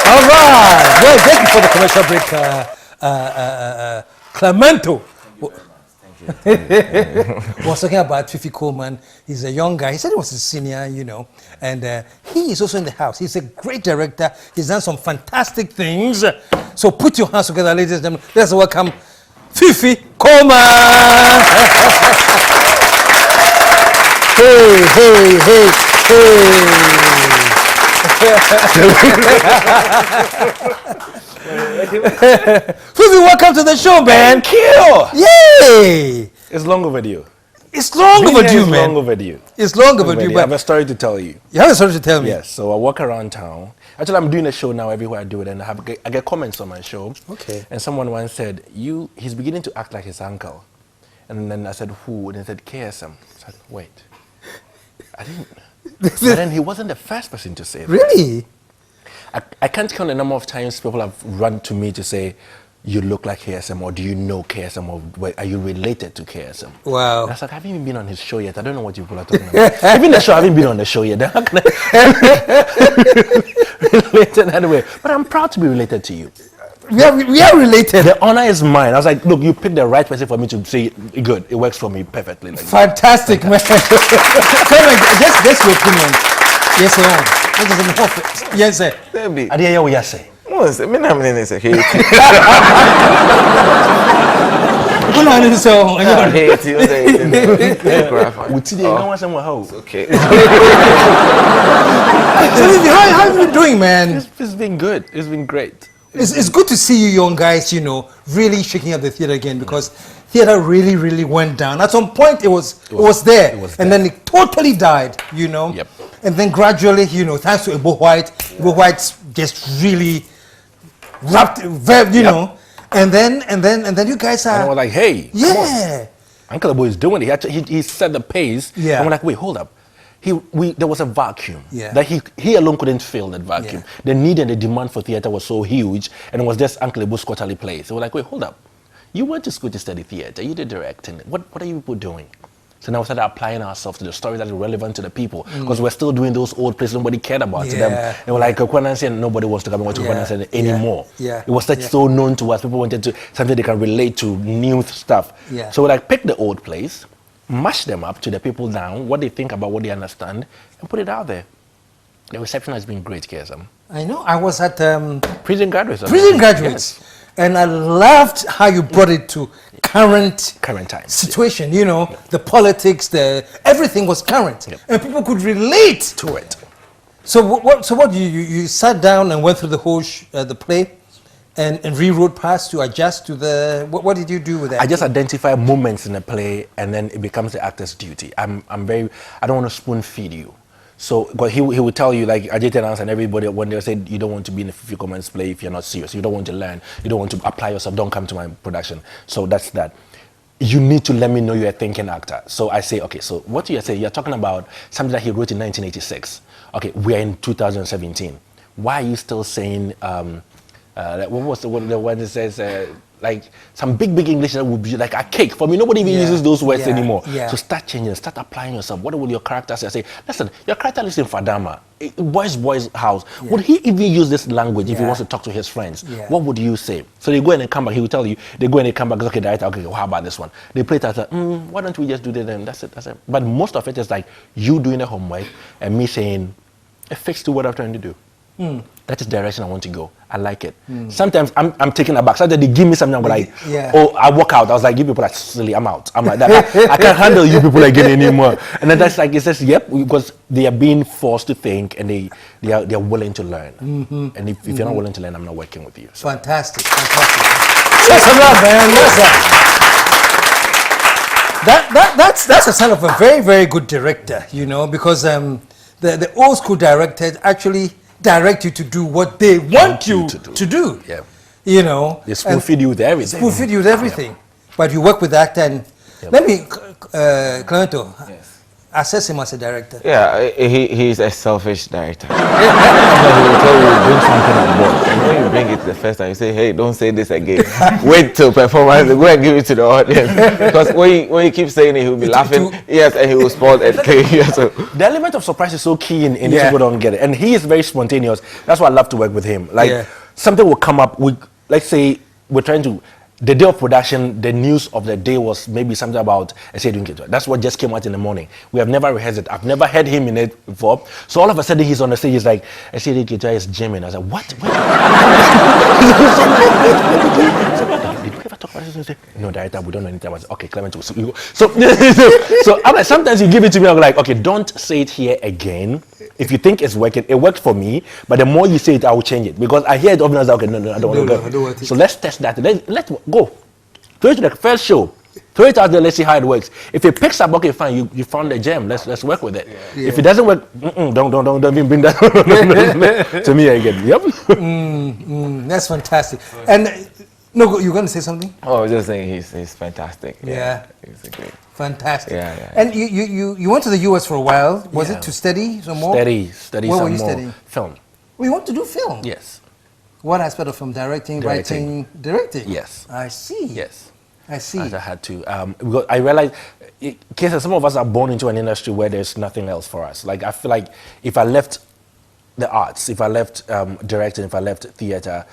All right. Well, just before the commercial break, Clemento was talking about Fiifi Coleman. He's a young guy. He said he was a senior, you know, and he is also in the house. He's a great director. He's done some fantastic things. So put your hands together, ladies and gentlemen. Let's welcome Fiifi Coleman. Hey, hey, hey, Fiifi, welcome to the show, man. Thank you. Yay! It's long overdue. It's long overdue, man. Long overdue. It's long overdue, I have a story to tell you. You have a story to tell me? Yes. So I walk around town. Actually, I'm doing a show now everywhere I do it, and I get comments on my show. Okay. And someone once said, he's beginning to act like his uncle. And then I said, who? And he said, KSM. I said, wait. I didn't. But then he wasn't the first person to say that. Really? I can't count the number of times people have run to me to say, you look like KSM, or do you know KSM, or are you related to KSM? Wow. And I was like, I haven't even been on his show yet. I don't know what you people are talking about. Even the show, I haven't been on the show yet. How can I related anyway? But I'm proud to be related to you. We are related. The honor is mine. I was like, look, you picked the right person for me to say, good, it works for me perfectly. Like, fantastic, man. Just your opinion. Yes, sir. Yes, sir. I didn't hear what you say. What's it? I hate you. Okay. So, how have you been doing, man? It's been good. It's been great. It's good to see you young guys, you know, really shaking up the theater again, because theater really, really went down. At some point, it was there, and then it totally died, you know. Yep. And then gradually, you know, thanks to Ebo White just really wrapped, you know. And then you guys are. And I was like, hey, yeah, Uncle Ebo is doing it. He set the pace. Yeah. And we're like, wait, hold up. There was a vacuum that he alone couldn't fill that vacuum. Yeah. The need and the demand for theater was so huge, and it was just Uncle Ebo's quarterly plays. So we're like, wait, hold up. You went to school to study theater. You did directing. What are you people doing? So now we started applying ourselves to the stories that are relevant to the people, because we're still doing those old plays nobody cared about to them. And we're like, Kwanansi, and nobody wants to come and watch Kwanansi anymore. Yeah. It was so known to us. People wanted to something they can relate to, new stuff. Yeah. So we like pick the old plays, mash them up to the people now, what they think about, what they understand, and put it out there. The reception has been great, KSM. I know. I was at Prison Graduates. Yes. And I loved how you brought it to current times situation. You know, the politics, everything was current, and people could relate to it. So what you sat down and went through the whole the play, and rewrote parts to adjust to the. What did you do with that? I just identify moments in the play, and then it becomes the actor's duty. I don't want to spoon feed you. So, but he will tell you, like Ajay and everybody, when they say you don't want to be in a Fiifi Coleman's play if you're not serious, you don't want to learn, you don't want to apply yourself, don't come to my production. So that's that. You need to let me know you're a thinking actor. So I say, okay, so what you say, you're talking about something that he wrote in 1986. Okay, we're in 2017. Why are you still saying, what was the one that says, like some big English that would be like a cake. For me, nobody even uses those words anymore. Yeah. So start changing, start applying yourself. What will your character say? I say, listen, your character lives in Fadama, boy's house. Yeah. Would he even use this language if he wants to talk to his friends? Yeah. What would you say? So they go in and come back. He will tell you. They go in and come back. Okay, director. Okay, how about this one? They play it as why don't we just do that? And that's it. That's it. But most of it is like you doing the homework and me saying, fix to what I'm trying to do. That is the direction I want to go. I like it. Sometimes I'm taken aback. Sometimes they give me something, I'm like, oh, I walk out. I was like, you people are silly. I'm out. I'm like that. I can't handle you people again anymore. And then that's like, it says, yep, because they are being forced to think, and they are willing to learn. And if you're not willing to learn, I'm not working with you. So. Fantastic. That's a lot, man. That's a sign of a very, very good director, you know, because the old school directors actually direct you to do what they want you to do. Yeah. You know. They spoon feed you with everything. Spoon feed you with everything. Yeah. But you work with the actor and let me, Clemento, assess him as a director. Yeah, he's a selfish director. He will tell you bring something on board, and when you bring it, the first time, you say, hey, don't say this again. Wait till performance, go and give it to the audience. Because when you keep saying it, he'll be laughing. Yes, and he will spoil it. So. The element of surprise is so key in this, people don't get it. And he is very spontaneous. That's why I love to work with him. Like, something will come up, let's say, we're trying to, the day of production, the news of the day was maybe something about Esedun. That's what just came out in the morning. We have never rehearsed it. I've never heard him in it before. So all of a sudden he's on the stage, he's like, Esedun is jamming. I was like, what? Did we ever talk about this? No, director, we don't know anything about it. Okay, Clemento. So I'm like, sometimes you give it to me, I'm like, okay, don't say it here again. If you think it's working, it worked for me, but the more you say it, I will change it. Because I hear it often, I was like, okay, no, I don't want to go. So let's test that. Let's go. Throw it to the first show. Throw it out there, let's see how it works. If it picks up, okay, fine, you found the gem. Let's work with it. Yeah. If it doesn't work, don't even bring that to me again. Yep. That's fantastic. And no, you're going to say something? Oh, I was just saying he's fantastic. Yeah. He's a great. Fantastic. Yeah. And you went to the US for a while. Was it to study some more? Study Where some were you more. studying? Film. We want to do film? Yes. What aspect of film? Directing, writing, directing? Yes. I see. Yes. I see. As I had to. Because I realized, some of us are born into an industry where there's nothing else for us. Like, I feel like if I left the arts, if I left directing, if I left theater,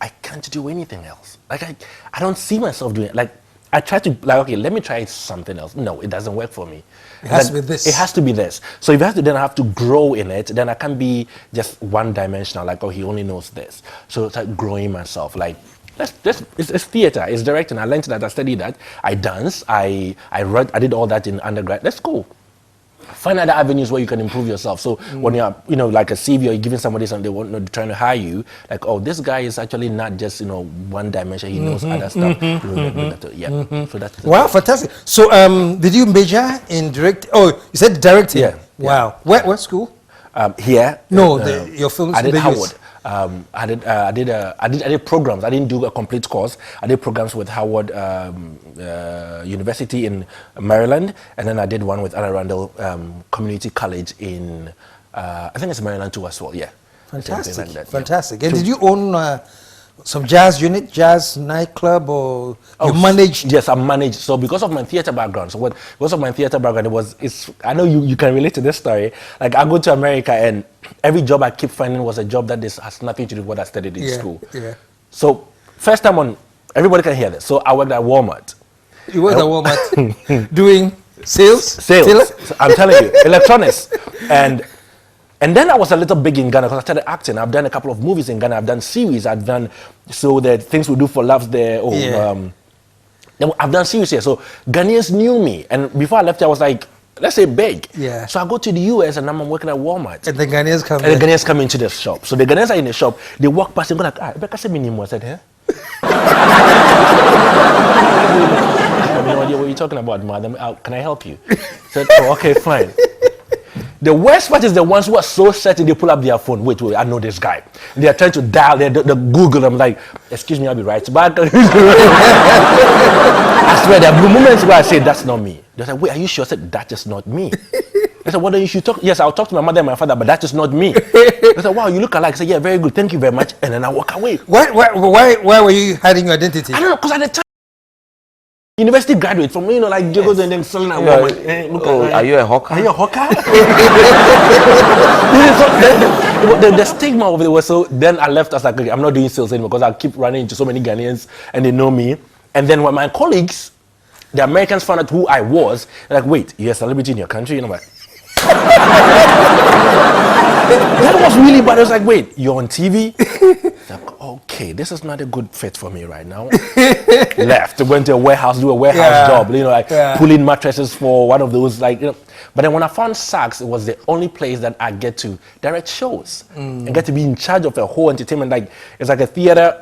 I can't do anything else. Like, I don't see myself doing it. Like, I try to, like, okay, let me try something else. No, it doesn't work for me. It has to be this. It has to be this. So if I have to, then I have to grow in it. Then I can't be just one-dimensional, like, oh, he only knows this. So it's like growing myself. Like, it's theater, it's directing. I learned that, I studied that. I dance, I wrote, I did all that in undergrad. Let's go. Find other avenues where you can improve yourself. So when you're, like a CV, or you're giving somebody something, they're trying to hire you, like, oh, this guy is actually not just, one dimension, he knows other stuff. So that's wow, fantastic. So did you major in direct? Oh, you said directing? Yeah. Wow. What school? Here. No, your films. I did Howard. I did programs. I didn't do a complete course. I did programs with Howard University in Maryland, and then I did one with Anne Arundel Community College in, I think it's Maryland too as well. Yeah. Fantastic. Like that, fantastic. And did you own some jazz unit, jazz nightclub, or you managed? Yes, I managed. So because of my theater background, I know you can relate to this story. Like, I go to America and every job I keep finding was a job that has nothing to do with what I studied in school. Yeah. So first time everybody can hear this. So I worked at Walmart. You worked at Walmart doing sales? Sales. So I'm telling you, electronics. And then I was a little big in Ghana because I started acting. I've done a couple of movies in Ghana. I've done series. I've done the Things We Do for Loves there. I've done series here. So Ghanaians knew me. And before I left here, I was like, let's say big. Yeah. So I go to the US and I'm working at Walmart. And the Ghanaians come And the Ghanaians come into the shop. So the Ghanaians are in the shop. They walk past and go like, Becca said me name. I said, huh? I have no idea what you're talking about, madam. Can I help you? I said, oh, okay, fine. The worst part is the ones who are so certain they pull up their phone. Wait, I know this guy. They are trying to dial, they Google. I'm like, excuse me, I'll be right back. I swear, there are moments where I say, that's not me. They're like, wait, are you sure? I said, that is not me. I said, what do you should talk? Yes, I'll talk to my mother and my father, but that is not me. I said, wow, you look alike. I said, yeah, very good. Thank you very much. And then I walk away. Why were you hiding your identity? I don't know, because at the time, university graduate from, like, Jagos and then selling at Walmart. Are you a hawker? Are you a hawker? the stigma of it was so, then I left, I was like, okay, I'm not doing sales anymore because I keep running into so many Ghanaians and they know me. And then when my colleagues, the Americans found out who I was, they're like, wait, you're a celebrity in your country? And I'm like, that was really bad. I was like, wait, you're on TV? Like, okay, this is not a good fit for me right now. Left, went to a warehouse, do a warehouse job, pulling mattresses for one of those, But then when I found Saks, it was the only place that I get to direct shows and get to be in charge of a whole entertainment. Like, it's like a theater,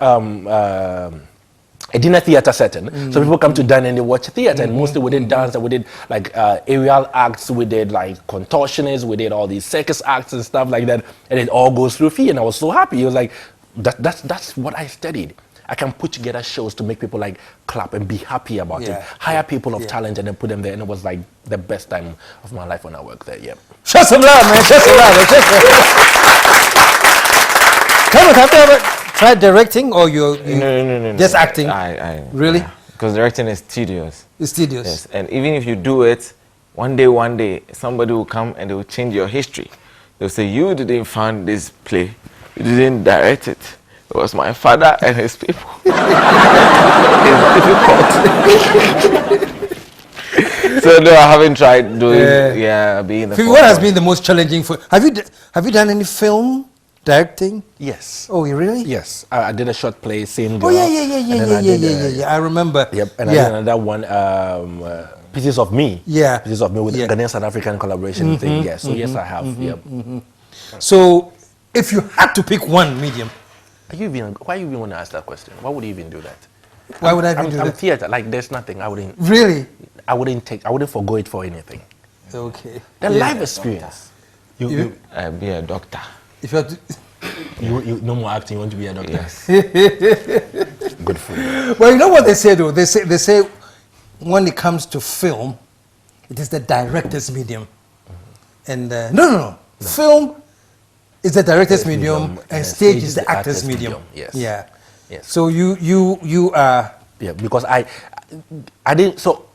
a dinner theater setting. So people come to dine and they watch theater, and mostly we did dance, and we did like aerial acts, we did like contortionists, we did all these circus acts and stuff like that, and it all goes through fee. And I was so happy. It was like, that's what I studied. I can put together shows to make people like clap and be happy about it. Hire people of talent and then put them there, and it was like the best time of my life when I worked there. Yeah. Show some love, man. Show some love. Come on, have you ever tried directing, or you No. just acting? Really? Because directing is tedious. It's tedious. Yes, and even if you do it, one day, somebody will come and they will change your history. They'll say, you didn't fund this play. You didn't direct it. It was my father and his people. It's difficult. So no, I haven't tried doing, being the Fiifi, what has been the most challenging for, have you done any film directing? Yes. Oh, really? Yes. I did a short play, Same Girl. Oh, yeah. I remember. Yep, and I did another one, Pieces of Me. Yeah. Pieces of Me with the Ghanaian South African collaboration thing. Yes. So yes, I have. Yep. So, if you had to pick one medium, Why you even want to ask that question? Why would you even do that? Why would I even do I'm that? theater. Like there's nothing. I wouldn't. Really? I wouldn't forgo it for anything. Okay. The life experience. You be a doctor. If you had to, you no more acting. You want to be a doctor. Yes. Good for you. well, you know what they say though. They say when it comes to film, it is the director's medium. And no. Film is the director's medium, and stage is the actor's medium. Yes. Yeah. Yes. So you are. Yeah, because I didn't. So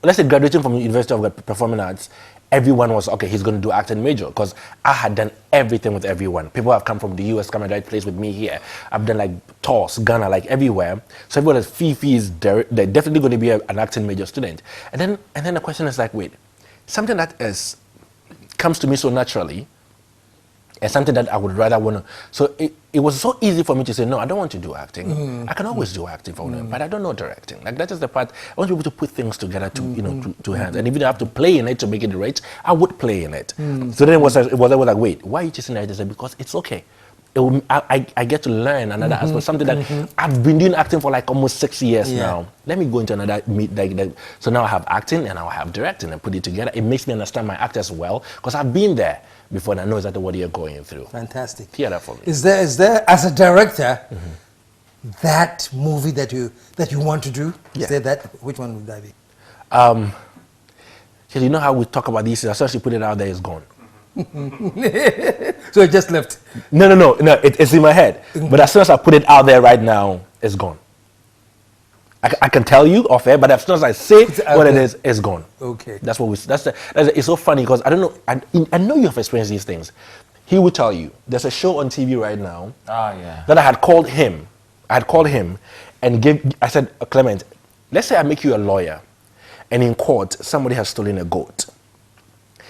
let's say graduating from the University of Performing Arts, everyone was okay. He's going to do acting major because I had done everything with everyone. People have come from the US, come and write plays with me here. I've done like tours, Ghana, like everywhere. So everyone is Fiifi is they're definitely going to be an acting major student. And then the question is like, wait, something that comes to me so naturally. And something that I would rather want to. So it was so easy for me to say, no, I don't want to do acting. I can always do acting for them, but I don't know directing. Like that is the part. I want people to put things together to hands. And if you have to play in it to make it right, I would play in it. So then it was like, wait, why are you chasing it? I said, because it's okay. I get to learn another aspect, something that I've been doing acting for like almost 6 years now. Let me go into another so now I have acting and I have directing and put it together. It makes me understand my actors well because I've been there before and I know exactly what you're going through. Fantastic. Theater for me. Is there as a director that movie that you want to do? Yeah. Is there that? Which one would that be? You know how we talk about these things, as soon as you put it out there, it's gone. So it just left. No. It's in my head. But as soon as I put it out there right now, it's gone. I can tell you off air, but as soon as I say what it is, it's gone. Okay. That's what it's so funny because I don't know. I know you have experienced these things. He will tell you. There's a show on TV right now. That I had called him. And I said, Clement, let's say I make you a lawyer, and in court somebody has stolen a goat.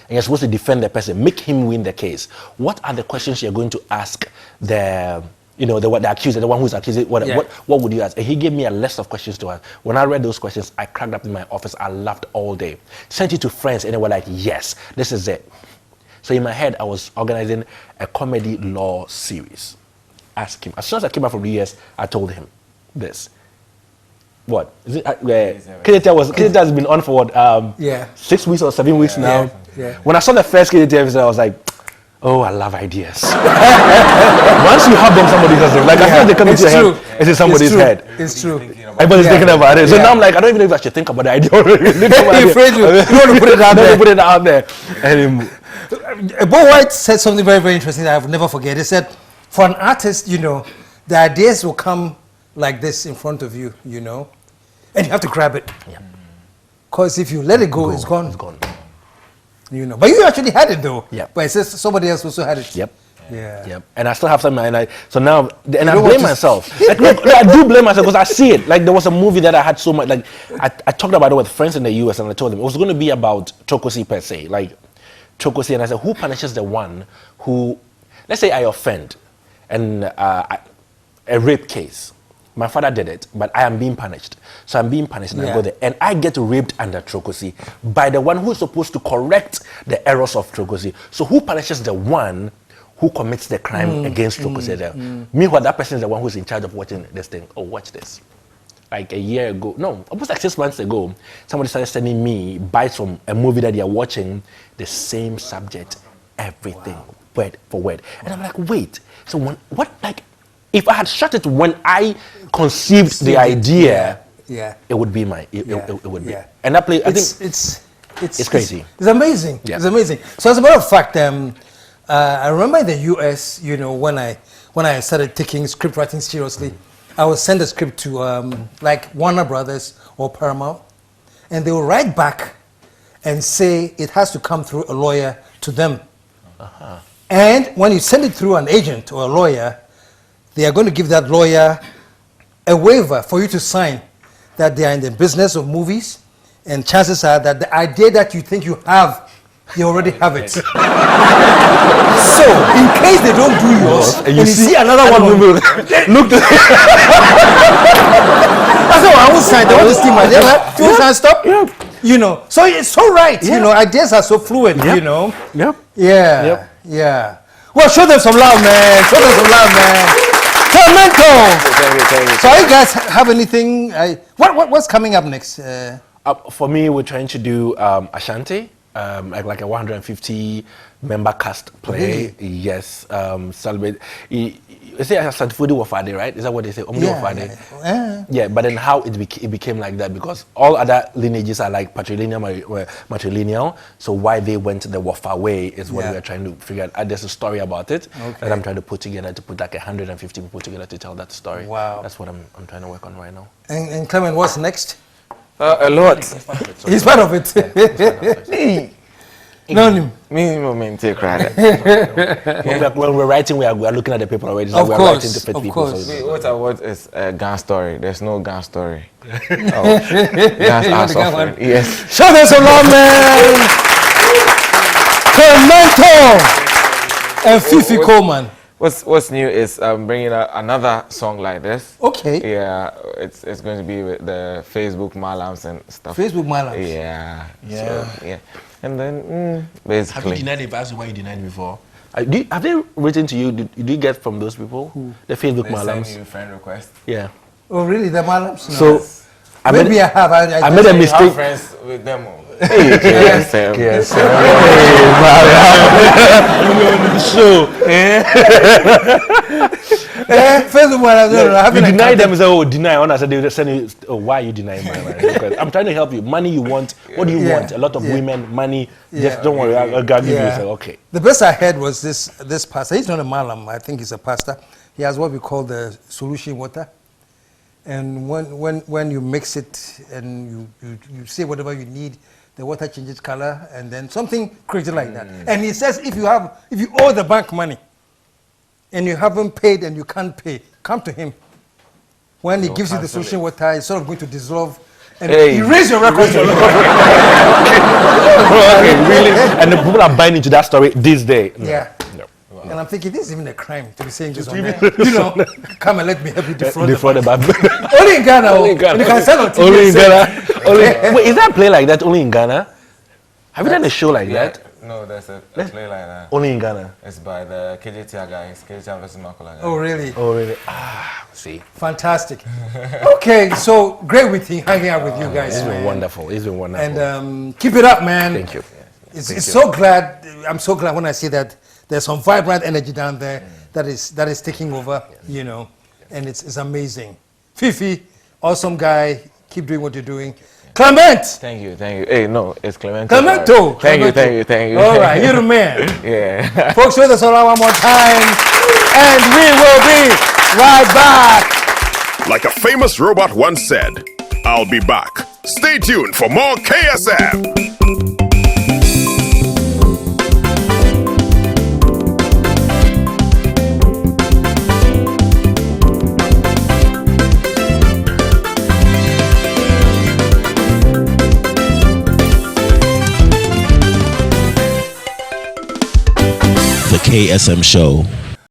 And you're supposed to defend the person, make him win the case. What are the questions you're going to ask the accuser, the one who's accused? What would you ask? And he gave me a list of questions to ask. When I read those questions, I cracked up in my office. I laughed all day. Sent it to friends, and they were like, yes, this is it. So in my head, I was organizing a comedy law series. Ask him. As soon as I came back from the US, I told him this. What? Is it? Kidita has been on for 6 weeks or 7 weeks now. Yeah. When I saw the first Kidita episode, I was like, oh, I love ideas. Once you have them, somebody does them. Like I feel they come into your head, it's in somebody's head. It's true. Everybody's thinking about it. So now I'm like, I don't even know if I should think about the idea. You're afraid you want to put it out there. Put it out there. Bo White said something very, very interesting that I will never forget. He said, for an artist, the ideas will come like this in front of you, and you have to grab it. Because if you let it go, it's gone. It's gone. But you actually had it though. Yeah. But it says somebody else also had it. Yep. Yeah. Yep. And I still have something, and I blame myself. Like, look, I do blame myself because I see it. Like there was a movie that I had so much. Like I talked about it with friends in the US, and I told them it was going to be about chococy per se, like chococy. And I said, who punishes the one who, let's say I offend, and a rape case. My father did it, but I am being punished. So I'm being punished, and I go there. And I get raped under trococy by the one who is supposed to correct the errors of trococy. So who punishes the one who commits the crime against trococy? Meanwhile, that person is the one who's in charge of watching this thing. Oh, watch this. Like a year ago, no, almost like 6 months ago, somebody started sending me bites from a movie that they're watching, the same subject, everything, word for word. And I'm like, wait, so if I had shot it when I conceived the idea, it would be it would be. And that play, I think it's crazy. It's amazing. Yeah. It's amazing. So as a matter of fact, I remember in the US, when when I started taking script writing seriously, I would send a script to like Warner Brothers or Paramount, and they will write back and say it has to come through a lawyer to them. And when you send it through an agent or a lawyer, they are going to give that lawyer a waiver for you to sign that they are in the business of movies, and chances are that the idea that you think you have, they already have it. So, in case they don't do yours, and you see another one movie, look. That's why I won't sign. They want to steal my idea. You want to stop? You know, so it's so right. You know, ideas are so fluid. You know. Yeah. Well, show them some love, man. Show them some love, man. Clemento. Thank you. So, you guys have anything? What's coming up next? For me, we're trying to do Ashanti, like a 150 member cast play. Really? Yes, celebrate. You say Ashanti Fudi Wafade, right? Is that what they say? Wafade. Yeah, but then how it became like that, because all other lineages are like matrilineal. So why they went the Wafa way is what we're trying to figure out. There's a story about it that I'm trying to put together, to put like 150 people together to tell that story. Wow. That's what I'm trying to work on right now. And Clement, what's next? A lot. He's part of it. No, Me take credit. When we're writing, we are looking at the paper already. So Of we're course, writing to fit of people. course. So What I want is a gun story. There's no gun story. Guns are suffering. Yes. Show them some love, man. Clemento and Fiifi Coleman. What's new is bringing out another song like this. Okay. Yeah, it's going to be with the Facebook Malams and stuff. Facebook Malams. Yeah. Yeah. So, yeah. And then basically. have you denied it? Asked why you denied it before. Have they written to you? Do you get from those people? The Facebook Malams? Send you friend request. Yeah. Oh, really? The Malams? No. So Maybe I have. I made a You mistake. have friends with them. Hey, KSM. Facebook Malams. You deny them, say, deny. When I said they would send you, why are you denying money? Because I'm trying to help you. Money you want. What do you want? A lot of women, money. Just don't worry. I'll give you. Say, okay. The best I heard was this pastor. He's not a Malam. I think he's a pastor. He has what we call the solution water. And when you mix it and you say whatever you need, the water changes color, and then something crazy like that. And he says if you owe the bank money and you haven't paid and you can't pay, come to him. When he gives you the solution water, it's sort of going to dissolve and erase your record. Really? And the people are buying into that story this day. Yeah. No. And I'm thinking, this is even a crime to be saying this on there. Come and let me help you defraud Before the bad. Only in Ghana. And you can sell on TV. Only in Ghana. Wait, is that play like that only in Ghana? Have you done a show like that? No, there's a play like that. Only in Ghana. It's by the KJT guys, KJT versus Makula. Oh, really? Oh, really? See. Fantastic. Okay, so great with you, hanging out with you guys. It's been wonderful. It's been wonderful. And keep it up, man. Thank you. It's so glad. I'm so glad when I see that there's some vibrant energy down there that is taking over, you know, and it's amazing. Fiifi, awesome guy. Keep doing what you're doing. Clement! Thank you. Hey, no, it's Clemento. Clemento! Thank you. All right, you're the man. Yeah. Folks, show us all one more time, and we will be right back. Like a famous robot once said, I'll be back. Stay tuned for more KSM. The KSM Show.